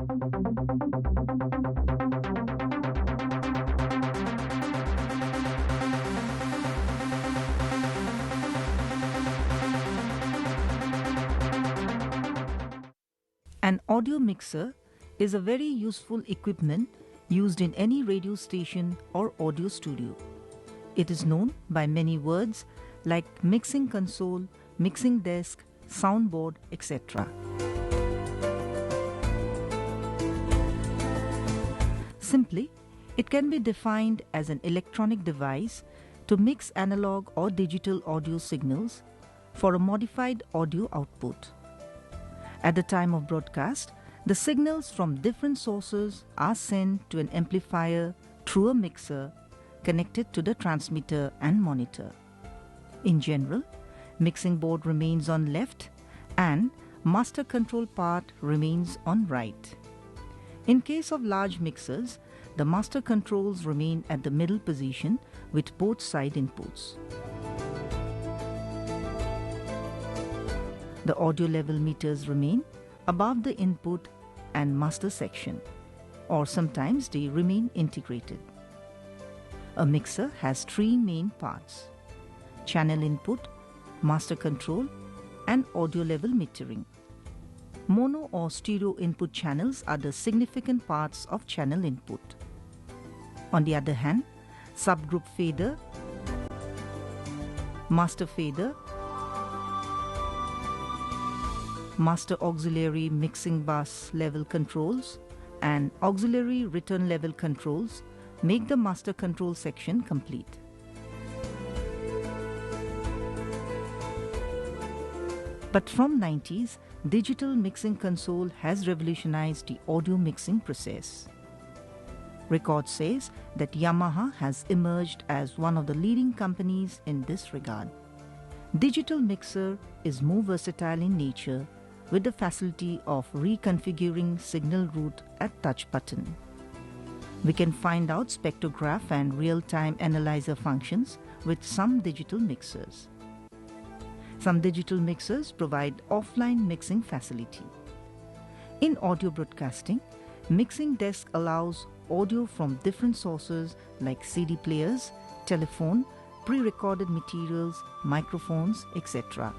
An audio mixer is a very useful equipment used in any radio station or audio studio. It is known by many words like mixing console, mixing desk, soundboard, etc. Simply, it can be defined as an electronic device to mix analog or digital audio signals for a modified audio output. At the time of broadcast, the signals from different sources are sent to an amplifier through a mixer connected to the transmitter and monitor. In general, mixing board remains on left and master control part remains on right. In case of large mixers, the master controls remain at the middle position with both side inputs. The audio level meters remain above the input and master section, or sometimes they remain integrated. A mixer has three main parts: channel input, master control, and audio level metering. Mono or stereo input channels are the significant parts of channel input. On the other hand, subgroup fader, master fader, master auxiliary mixing bus level controls, and auxiliary return level controls make the master control section complete. But from 90s, digital mixing console has revolutionized the audio mixing process. Record says that Yamaha has emerged as one of the leading companies in this regard. Digital mixer is more versatile in nature with the facility of reconfiguring signal route at touch button. We can find out spectrograph and real-time analyzer functions with some digital mixers. Some digital mixers provide offline mixing facility. In audio broadcasting, mixing desk allows audio from different sources like CD players, telephone, pre-recorded materials, microphones, etc.